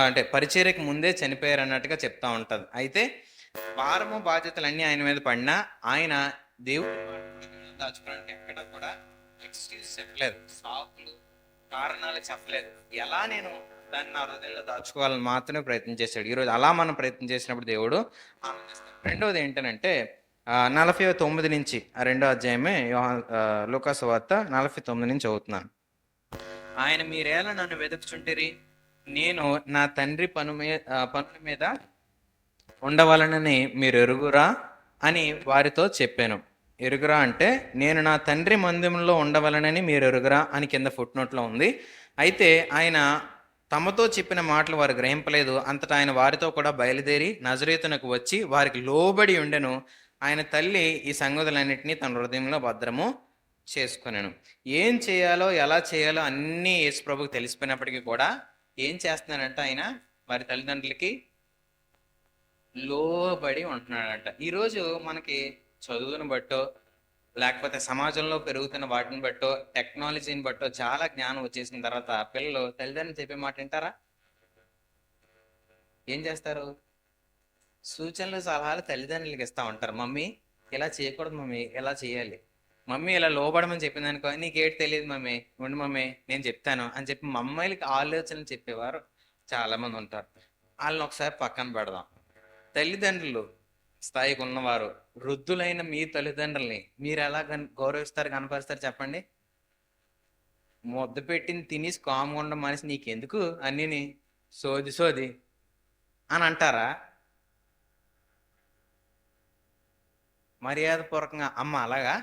అంటే పరిచర్యకు ముందే చనిపోయారు అన్నట్టుగా చెప్తా ఉంటుంది. అయితే భారము బాధ్యతలు అన్నీ ఆయన మీద పడినా ఆయన దేవుడి దాచుకోవడానికి ఎక్కడ కూడా ఎక్స్క్యూజ్ చెప్పలేదు, సాకులు కారణాలు చెప్పలేదు. ఎలా నేను దాన్ని నా హృదయంలో దాచుకోవాలని మాత్రమే ప్రయత్నం చేశాడు. ఈరోజు అలా మనం ప్రయత్నం చేసినప్పుడు దేవుడు ఆనందిస్తాడు. రెండవది ఏంటంటే 49 నుంచి 2వ అధ్యాయమే లూకాసు వార్త 49 నుంచి చదువుతున్నాను. ఆయన మీరేలా నన్ను వెతుకుచుంటిరి, నేను నా తండ్రి పనుల మీద ఉండవలనని మీరు ఎరుగురా అని వారితో చెప్పాను. ఎరుగురా అంటే నేను నా తండ్రి మందిరంలో ఉండవలనని మీరు ఎరుగురా అని కింద ఫుట్ నోట్లో ఉంది. అయితే ఆయన తమతో చెప్పిన మాటలు వారు గ్రహింపలేదు. అంతటా ఆయన వారితో కూడా బయలుదేరి నజరేతునకు వచ్చి వారికి లోబడి ఉండెను. ఆయన తల్లి ఈ సంగతులన్నింటినీ తన హృదయంలో భద్రము చేసుకున్నాను. ఏం చేయాలో ఎలా చేయాలో అన్నీ యేసు ప్రభువుకు తెలిసిపోయినప్పటికీ కూడా ఏం చేస్తున్నాడంట, ఆయన వారి తల్లిదండ్రులకి లోబడి ఉంటున్నాడంట. ఈరోజు మనకి చదువుని బట్టో లేకపోతే సమాజంలో పెరుగుతున్న వాటిని బట్టో టెక్నాలజీని బట్టో చాలా జ్ఞానం వచ్చేసిన తర్వాత పిల్లలు తల్లిదండ్రులు చెప్పే మాట వింటారా? ఏం చేస్తారు? సూచనలు సలహాలు తల్లిదండ్రులకి ఇస్తూ ఉంటారు. మమ్మీ ఇలా చేయకూడదు, మమ్మీ ఇలా చేయాలి, మమ్మీ ఇలా లోబడమని చెప్పింది అనుకో, నీకేటి తెలియదు మమ్మీ, ఉండు మమ్మీ నేను చెప్తాను అని చెప్పి మమ్మల్కి ఆలోచనలు చెప్పేవారు చాలా మంది ఉంటారు. వాళ్ళని ఒకసారి పక్కన పెడదాం. తల్లిదండ్రులు స్థాయికి ఉన్నవారు, వృద్ధులైన మీ తల్లిదండ్రుల్ని మీరు ఎలా గౌరవిస్తారు, కనపరుస్తారు చెప్పండి? ముద్ద పెట్టింది తినేసి కామ్గా ఉండడం మనిషి నీకెందుకు అన్నీని సోది అని అంటారా? మర్యాదపూర్వకంగా అమ్మ అలాగా,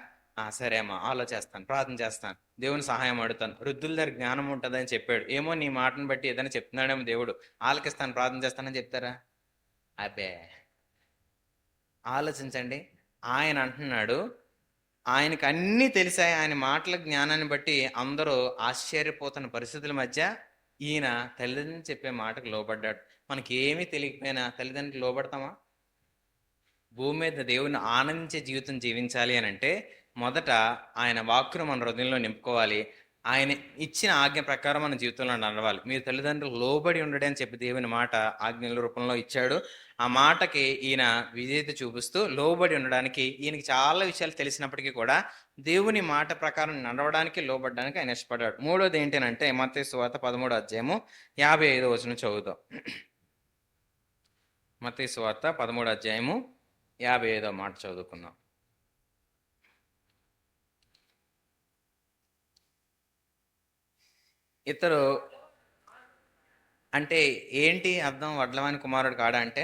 సరే అమ్మా ఆలోచిస్తాను, ప్రార్థన చేస్తాను, దేవుని సహాయం అడుగుతాను, వృద్ధుల దగ్గర జ్ఞానం ఉంటుందని చెప్పాడు, ఏమో నీ మాటను బట్టి ఏదైనా చెప్తున్నాడేమో దేవుడు, ఆలకిస్తాను, ప్రార్థన చేస్తానని చెప్తారా? అబ్బే, ఆలోచించండి. ఆయన అంటున్నాడు, ఆయనకు అన్నీ తెలిసాయి. ఆయన మాటల జ్ఞానాన్ని బట్టి అందరూ ఆశ్చర్యపోతున్న పరిస్థితుల మధ్య ఈయన తల్లిదండ్రులు చెప్పే మాటకు లోబడ్డాడు. మనకి ఏమీ తెలియకపోయినా తల్లిదండ్రులు లోబడతామా? భూమి మీద దేవుని ఆనందించే జీవితం జీవించాలి అని అంటే మొదట ఆయన వాక్కును మన హృదయంలో నింపుకోవాలి. ఆయన ఇచ్చిన ఆజ్ఞ ప్రకారం మన జీవితంలో నడవాలి. మీరు తల్లిదండ్రులు లోబడి ఉండడం అని చెప్పి దేవుని మాట ఆజ్ఞల రూపంలో ఇచ్చాడు. ఆ మాటకి ఈయన విధేయత చూపిస్తూ లోబడి ఉండడానికి, ఈయనకి చాలా విషయాలు తెలిసినప్పటికీ కూడా దేవుని మాట ప్రకారం నడవడానికి, లోబడడానికి ఆయన ఇష్టపడ్డాడు. మూడోది ఏంటంటే మత్తయి సువార్త 13వ అధ్యాయము 55వ వచనం చదువుతాం. మత్తయి సువార్త 13వ అధ్యాయము 55వ మాట చదువుకుందాం. ఇతరు అంటే ఏంటి అర్థం? వడ్లవాని కుమారుడు కాడా అంటే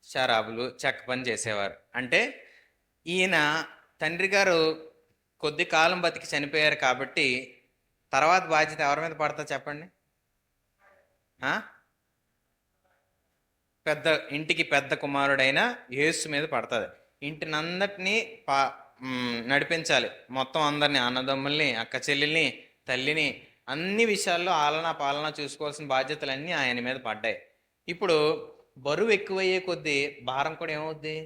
షరాబులు, చెక్క పని చేసేవారు. అంటే ఈయన తండ్రి గారు కొద్ది కాలం బతికి చనిపోయారు కాబట్టి తర్వాత బాధ్యత ఎవరి మీద పడతా చెప్పండి? ఆ? ఇంటికి పెద్ద కుమారుడైన యేసు మీద పడుతుంది. ఇంటినందటినీ నడిపించాలి. మొత్తం అందరినీ, అన్నదమ్ముల్ని, అక్క చెల్లెల్ని, తల్లిని, అన్ని విషయాల్లో ఆలనా పాలన చూసుకోవాల్సిన బాధ్యతలన్నీ ఆయన మీద పడ్డాయి. ఇప్పుడు బరువు ఎక్కువయ్యే కొద్దీ భారం కూడా ఏమవుద్ది?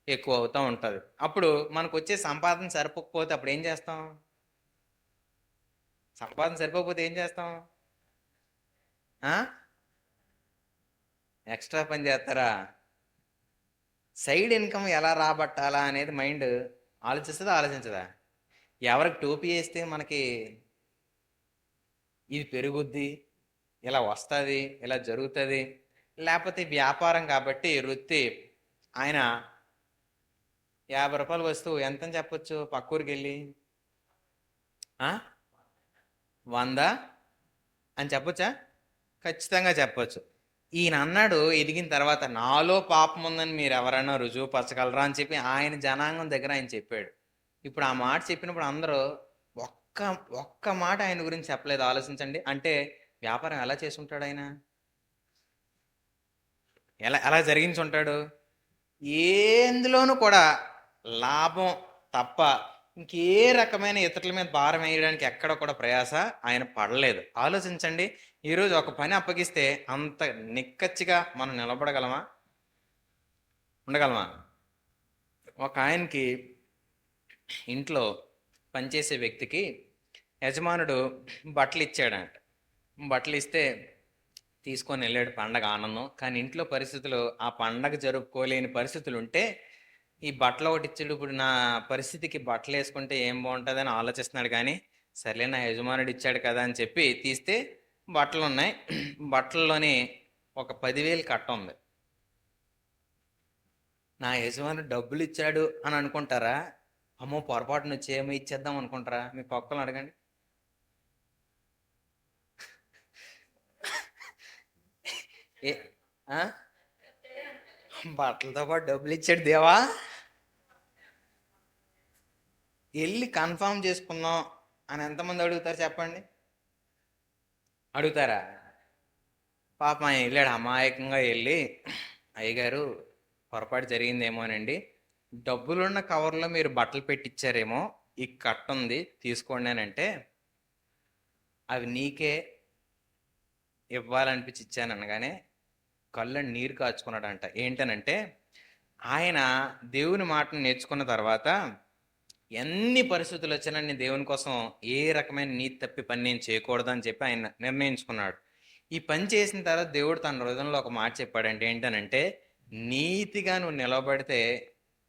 ఎక్కువ అవుతూ ఉంటుంది. అప్పుడు మనకు వచ్చే సంపాదన సరిపోకపోతే అప్పుడు ఏం చేస్తాం? సంపాదన సరిపోకపోతే ఏం చేస్తాం? ఎక్స్ట్రా పని చేస్తారా? సైడ్ ఇన్కమ్ ఎలా రాబట్టాలా అనేది మైండ్ ఆలోచిస్తుందా ఆలోచించదా? ఎవరికి టోపీ వేస్తే మనకి ఇది పెరుగుద్ది, ఇలా వస్తుంది, ఇలా జరుగుతుంది, లేకపోతే వ్యాపారం కాబట్టి వృత్తి, ఆయన 50 రూపాయల వస్తువు ఎంతని చెప్పొచ్చు పక్కూరికి వెళ్ళి? 100 అని చెప్పొచ్చా? ఖచ్చితంగా చెప్పొచ్చు. ఈయన అన్నాడు ఎదిగిన తర్వాత, నాలో పాపం ఉందని మీరు ఎవరైనా రుజువుపరచగలరా అని చెప్పి ఆయన జనాంగం దగ్గర ఆయన చెప్పాడు. ఇప్పుడు ఆ మాట చెప్పినప్పుడు అందరూ ఒక్క మాట ఆయన గురించి చెప్పలేదు. ఆలోచించండి. అంటే వ్యాపారం ఎలా చేసి ఉంటాడు ఆయన? ఎలా జరిగించి ఉంటాడు? ఎందులోనూ కూడా లాభం తప్ప ఇంకే రకమైన ఇతరుల మీద భారం వేయడానికి ఎక్కడ కూడా ప్రయాస ఆయన పడలేదు. ఆలోచించండి. ఈరోజు ఒక పని అప్పగిస్తే అంత నిక్కచ్చిగా మనం నిలబడగలమా? ఉండగలమా? ఒక ఆయనకి ఇంట్లో పనిచేసే వ్యక్తికి యజమానుడు బట్టలు ఇచ్చాడంట. బట్టలు ఇస్తే తీసుకొని వెళ్ళాడు, పండగ ఆనందం. కానీ ఇంట్లో పరిస్థితులు ఆ పండగ జరుపుకోలేని పరిస్థితులు ఉంటే ఈ బట్టలు ఒకటి ఇచ్చాడు. ఇప్పుడు నా పరిస్థితికి బట్టలు వేసుకుంటే ఏం బాగుంటుందని ఆలోచిస్తున్నాడు. కానీ సర్లే నా యజమానుడు ఇచ్చాడు కదా అని చెప్పి తీస్తే బట్టలు ఉన్నాయి. బట్టల్లోని ఒక 10,000 కట్ట ఉంది. నా యజమానుడు డబ్బులు ఇచ్చాడు అని అనుకుంటారా? అమ్మో పొరపాటున వచ్చి ఏమో ఇచ్చేద్దాం అనుకుంటారా? మీ పక్కన అడగండి. బట్టలతో పాటు డబ్బులు ఇచ్చాడు దేవా, వెళ్ళి కన్ఫామ్ చేసుకుందాం అని ఎంతమంది అడుగుతారు చెప్పండి? అడుగుతారా? పాపం ఆయన వెళ్ళాడు అమాయకంగా వెళ్ళి, అయ్యగారు పొరపాటు జరిగిందేమోనండి, డబ్బులున్న కవర్లో మీరు బట్టలు పెట్టించారేమో, ఈ కట్ట ఉంది తీసుకోండి అని అంటే, అవి నీకే ఇవ్వాలనిపించి ఇచ్చాను అనగానే కళ్ళని నీరు కాచుకున్నాడంట. ఏంటనంటే ఆయన దేవుని మాటను నేర్చుకున్న తర్వాత ఎన్ని పరిస్థితులు వచ్చినా నేను దేవుని కోసం ఏ రకమైన నీతి తప్పి పని నేను చేయకూడదు అని చెప్పి ఆయన నిర్ణయించుకున్నాడు. ఈ పని చేసిన తర్వాత దేవుడు తన హృదయంలో ఒక మాట చెప్పాడంటే ఏంటనంటే, నీతిగా నువ్వు నిలబడితే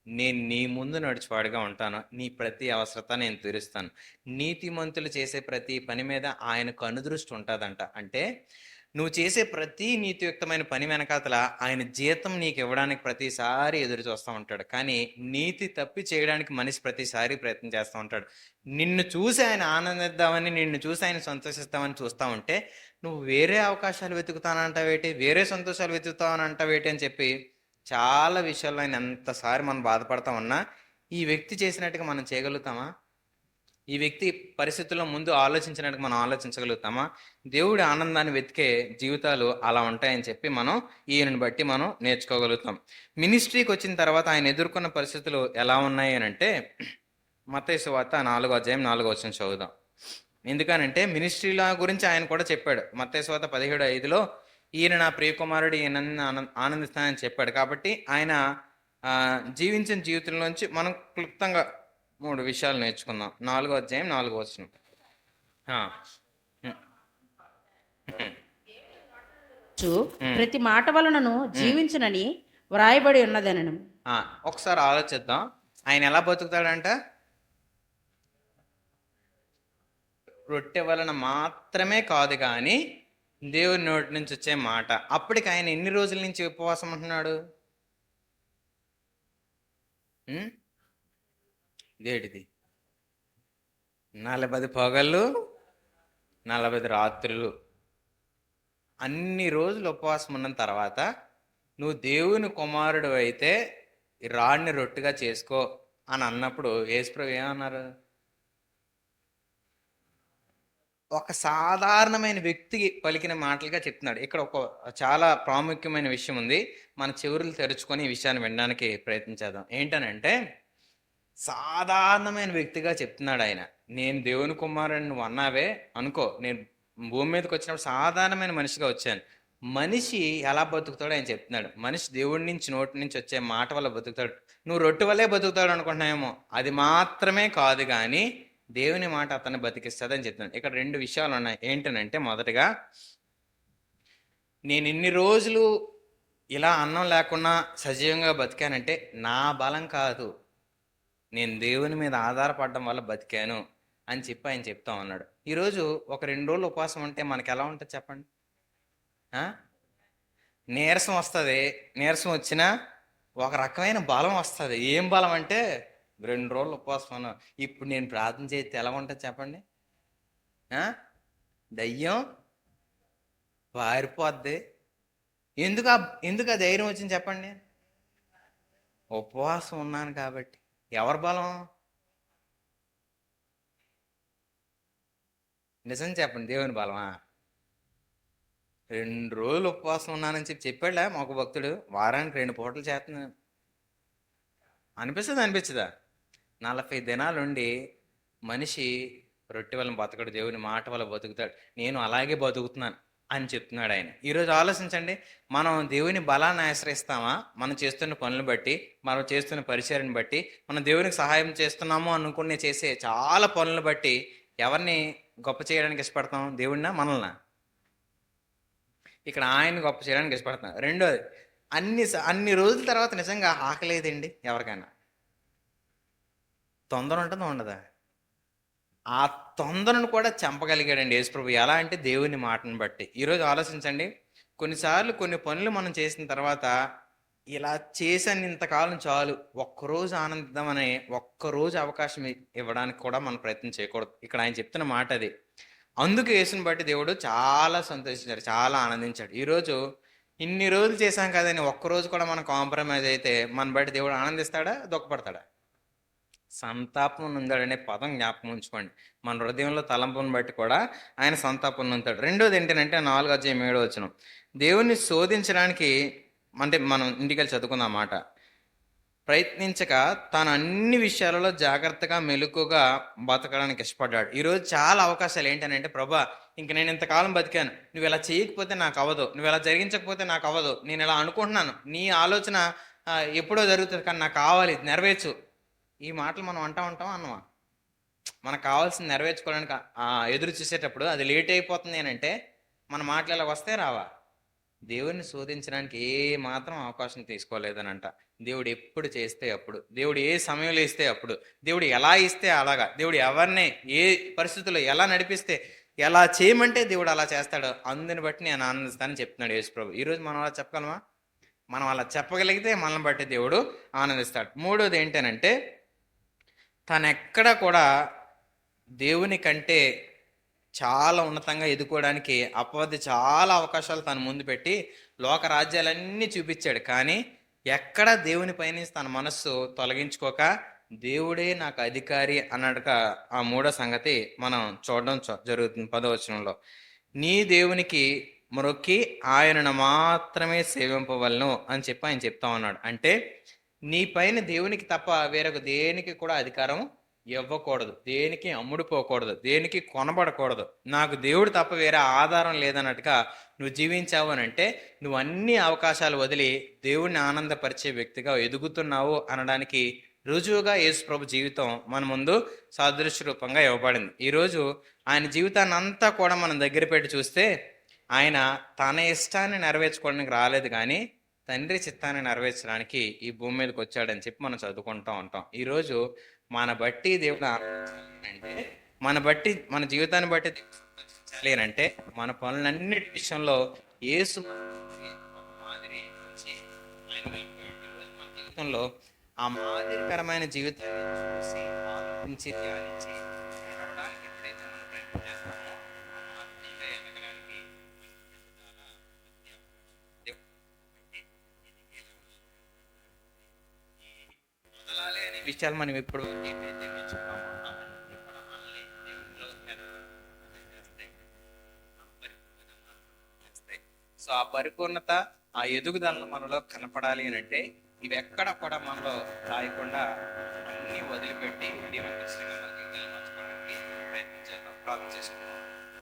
నేను నీ ముందు నడిచివాడుగా ఉంటాను, నీ ప్రతి అవసరత నేను తీరుస్తాను. నీతిమంతులు చేసే ప్రతి పని మీద ఆయన కనుదృష్టి ఉంటుందంట. అంటే నువ్వు చేసే ప్రతి నీతియుక్తమైన పని వెనకాతల ఆయన జీతం నీకు ఇవ్వడానికి ప్రతిసారి ఎదురు చూస్తూ ఉంటాడు. కానీ నీతి తప్పి చేయడానికి మనిషి ప్రతిసారి ప్రయత్నం చేస్తూ ఉంటాడు. నిన్ను చూసి ఆయన ఆనందిద్దామని, నిన్ను చూసి ఆయన సంతోషిస్తామని చూస్తూ ఉంటే నువ్వు వేరే అవకాశాలు వెతుకుతానంటావేటి, వేరే సంతోషాలు వెతుకుతావనంటావేటి అని చెప్పి చాలా విషయాల్లో ఆయన ఎంతసారి మనం బాధపడతా ఉన్నా ఈ వ్యక్తి చేసినట్టుగా మనం చేయగలుగుతామా? ఈ వ్యక్తి పరిస్థితుల్లో ముందు ఆలోచించినట్టుగా మనం ఆలోచించగలుగుతామా? దేవుడి ఆనందాన్ని వెతికే జీవితాలు అలా ఉంటాయని చెప్పి మనం ఈయనని బట్టి మనం నేర్చుకోగలుగుతాం. మినిస్ట్రీకి వచ్చిన తర్వాత ఆయన ఎదుర్కొన్న పరిస్థితులు ఎలా ఉన్నాయి అని అంటే, మత్తయి సువార్త 4:4 చదువుదాం. ఎందుకనంటే మినిస్ట్రీల గురించి ఆయన కూడా చెప్పాడు. మత్తయి సువార్త 17:5లో ఈయన నా ప్రియకుమారుడు, ఈయన ఆనందిస్తానని చెప్పాడు. కాబట్టి ఆయన జీవించిన జీవితంలోంచి మనం క్లుప్తంగా 3 విషయాలు నేర్చుకుందాం. 4:4 ప్రతి మాట వలనను జీవించునని వ్రాయబడి ఉన్నదనను. ఒకసారి ఆలోచిద్దాం. ఆయన ఎలా బతుకుతాడంట? రొట్టె వలన మాత్రమే కాదు కానీ దేవుని నోటి నుంచి వచ్చే మాట. అప్పటికి ఆయన ఎన్ని రోజుల నుంచి ఉపవాసం ఉంటున్నాడు? ఇదేటిది 40 పగళ్ళు 40 రాత్రులు అన్ని రోజులు ఉపవాసం ఉన్న తర్వాత నువ్వు దేవుని కుమారుడు అయితే ఈ రాడిని రొట్టెగా చేసుకో అని అన్నప్పుడు యేసుప్రభు ఏమన్నారు? ఒక సాధారణమైన వ్యక్తికి పలికిన మాటలుగా చెప్తున్నాడు. ఇక్కడ ఒక చాలా ప్రాముఖ్యమైన విషయం ఉంది. మన చెవులు తెరుచుకొని ఈ విషయాన్ని వినడానికి ప్రయత్నించేద్దాం. ఏంటనంటే, సాధారణమైన వ్యక్తిగా చెప్తున్నాడు ఆయన. నేను దేవుని కుమారుని నువ్వు అన్నావే అనుకో, నేను భూమి మీదకి వచ్చినప్పుడు సాధారణమైన మనిషిగా వచ్చాను. మనిషి ఎలా బతుకుతాడో ఆయన చెప్తున్నాడు. మనిషి దేవుడి నుంచి నోటి నుంచి వచ్చే మాట వల్ల బతుకుతాడు. నువ్వు రొట్టె వల్లే బతుకుతాడు అనుకుంటున్నావేమో, అది మాత్రమే కాదు కానీ దేవుని మాట అతన్ని బతికిస్తుందని చెప్తున్నాడు. ఇక్కడ 2 విషయాలు ఉన్నాయి. ఏంటనంటే, మొదటగా, నేను ఇన్ని రోజులు ఇలా అన్నం లేకుండా సజీవంగా బతికానంటే నా బలం కాదు, నేను దేవుని మీద ఆధారపడడం వల్ల బతికాను అని చెప్పి ఆయన చెప్తా ఉన్నాడు. ఈరోజు ఒక 2 రోజులు ఉపవాసం ఉంటే మనకి ఎలా ఉంటుంది చెప్పండి? నీరసం వస్తుంది. నీరసం వచ్చినా ఒక రకమైన బలం వస్తుంది. ఏం బలం అంటే, 2 రోజులు ఉపవాసం ఉన్నాం, ఇప్పుడు నేను ప్రార్థన చేస్తే ఎలా ఉంటుంది చెప్పండి? దయ్యం పారిపోద్ది. ఎందుకు ఆ ధైర్యం వచ్చింది చెప్పండి? ఉపవాసం ఉన్నాను కాబట్టి. ఎవరి బలం? నిజం చెప్పండి, దేవుని బలమా? 2 రోజులు ఉపవాసం ఉన్నానని చెప్పాడా మాకు భక్తుడు? వారానికి 2 పూటలు చేస్తున్నాను అనిపించదా? 40 దినాలుండి మనిషి రొట్టె వల్ల బతకడు, దేవుని మాట వల్ల బతుకుతాడు. నేను అలాగే బతుకుతున్నాను అని చెప్తున్నాడు ఆయన. ఈరోజు ఆలోచించండి, మనం దేవుని బలాన్ని ఆశ్రయిస్తామా? మనం చేస్తున్న పనులను బట్టి, మనం చేస్తున్న పరిచర్ని బట్టి, మనం దేవునికి సహాయం చేస్తున్నాము అనుకునే చేసే చాలా పనులను బట్టి ఎవరిని గొప్ప చేయడానికి ఇష్టపడతాం? దేవుడినా మనల్నా? ఇక్కడ ఆయన గొప్ప చేయడానికి ఇష్టపడుతున్నాం. రెండోది, అన్ని రోజుల తర్వాత నిజంగా ఆకలేదండి ఎవరికైనా? తొందర ఉంటుందా ఉండదా? ఆ తొందరను కూడా చంపగలిగాడండి యేసుప్రభు. ఎలా అంటే, దేవుని మాటను బట్టి. ఈరోజు ఆలోచించండి, కొన్నిసార్లు కొన్ని పనులు మనం చేసిన తర్వాత, ఇలా చేసాను ఇంతకాలం చాలు, ఒక్కరోజు ఆనందిద్దామని ఒక్కరోజు అవకాశం ఇవ్వడానికి కూడా మనం ప్రయత్నం చేయకూడదు. ఇక్కడ ఆయన చెప్తున్న మాట అది. అందుకు యేసుని బట్టి దేవుడు చాలా సంతోషించాడు, చాలా ఆనందించాడు. ఈరోజు ఇన్ని రోజులు చేశాం కదని ఒక్కరోజు కూడా మనం కాంప్రమైజ్ అయితే మన బట్టి దేవుడు ఆనందిస్తాడా, దుఃఖపడతాడా? సంతాపం ఉందాడనే పదం జ్ఞాపకం ఉంచుకోండి. మన హృదయంలో తలంపును బట్టి కూడా ఆయన సంతాపం ఉంతాడు. రెండోది ఏంటంటే, 4:7 దేవుణ్ణి శోధించడానికి, అంటే మనం ఇంటికెళ్ళి చదువుకుందాం మాట, ప్రయత్నించక తాను అన్ని విషయాలలో జాగ్రత్తగా మెలకుగా బతకడానికి ఇష్టపడ్డాడు. ఈరోజు చాలా అవకాశాలు ఏంటనంటే, ప్రభా ఇంక నేను ఇంతకాలం బతికాను, నువ్వు ఇలా చేయకపోతే నాకు అవ్వదు, నువ్వు ఇలా జరిగించకపోతే నాకు అవ్వదు, నేను ఇలా అనుకుంటున్నాను, నీ ఆలోచన ఎప్పుడో జరుగుతుంది కానీ నాకు కావాలి, నెరవేర్చు. ఈ మాటలు మనం ఉంటామా అన్నమా? మనకు కావాల్సింది నెరవేర్చుకోవడానికి ఎదురు చూసేటప్పుడు అది లేట్ అయిపోతుంది అని అంటే మన మాటలు ఇలా వస్తే రావా? దేవుడిని శోధించడానికి ఏ మాత్రం అవకాశం తీసుకోలేదనంట. దేవుడు ఎప్పుడు చేస్తే అప్పుడు, దేవుడు ఏ సమయంలో ఇస్తే అప్పుడు, దేవుడు ఎలా ఇస్తే అలాగా, దేవుడు ఎవరిని ఏ పరిస్థితుల్లో ఎలా నడిపిస్తే, ఎలా చేయమంటే దేవుడు అలా చేస్తాడు. అందుని బట్టి నేను ఆనందిస్తానని చెప్తున్నాడు యేసుప్రభు. ఈరోజు మనం అలా చెప్పగలమా? మనం అలా చెప్పగలిగితే మనల్ని బట్టి దేవుడు ఆనందిస్తాడు. మూడోది ఏంటనంటే, తనెక్కడ కూడా దేవుని కంటే చాలా ఉన్నతంగా ఎదుకోవడానికి అపవాది చాలా అవకాశాలు తన ముందు పెట్టి లోక రాజ్యాలన్నీ చూపించాడు. కానీ ఎక్కడ దేవుని పైన తన మనస్సు తొలగించుకోక దేవుడే నాకు అధికారి అన్నట్టుగా ఆ మూడో సంగతి మనం చూడడం జరుగుతుంది 10వ వచనంలో. నీ దేవునికి మొరొక్కి ఆయనను మాత్రమే సేవింపవలను అని చెప్పి ఆయన చెప్తా ఉన్నాడు. అంటే నీ పైన దేవునికి తప్ప వేరొక దేనికి కూడా అధికారం ఇవ్వకూడదు, దేనికి అమ్ముడుపోకూడదు, దేనికి కొనబడకూడదు. నాకు దేవుడు తప్ప వేరే ఆధారం లేదన్నట్టుగా నువ్వు జీవించావు అని అంటే నువ్వు అన్ని అవకాశాలు వదిలి దేవుడిని ఆనందపరిచే వ్యక్తిగా ఎదుగుతున్నావు అనడానికి రుజువుగా యేసుప్రభు జీవితం మన ముందు సాదృశ్య రూపంగా ఇవ్వబడింది. ఈరోజు ఆయన జీవితాన్ని అంతా కూడా మనం దగ్గర పెట్టి చూస్తే ఆయన తన ఇష్టాన్ని నెరవేర్చుకోవడానికి రాలేదు కానీ తండ్రి చిత్తాన్ని నెరవేర్చడానికి ఈ భూమి మీదకి వచ్చాడని చెప్పి మనం చదువుకుంటూ ఉంటాం. ఈరోజు మన బట్టి దేవుడు అంటే, మన జీవితాన్ని బట్టి అంటే మన పనులన్నిటి విషయంలో యేసు మాదిరి జీవితంలో ఆ మాదిరికరమైన జీవితాన్ని చూసి ఆలోచించి ధ్యానించి నడవడానికి ఎప్పుడైతే మనం ప్రయత్నం చేస్తామో ఆత్మీయంగా ఎదగడానికి వదలాలి అనే విషయాలు మనం ఎప్పుడు ఏదైతే నేర్చుకున్నామో ఇప్పుడు మనల్ని దేవునిలో ఎదగడానికి ఆ పరిపూర్ణత, ఆ ఎదుగుదలను మనలో కనపడాలి అని అంటే ఇవి ఎక్కడ కూడా మనలో రాయకుండా అన్ని వదిలిపెట్టి దేవుని ఖచ్చితంగా మన జీవితాన్ని మార్చుకోవడానికి ప్రయత్నం చేద్దాం. ప్రార్థన చేసుకుందాం.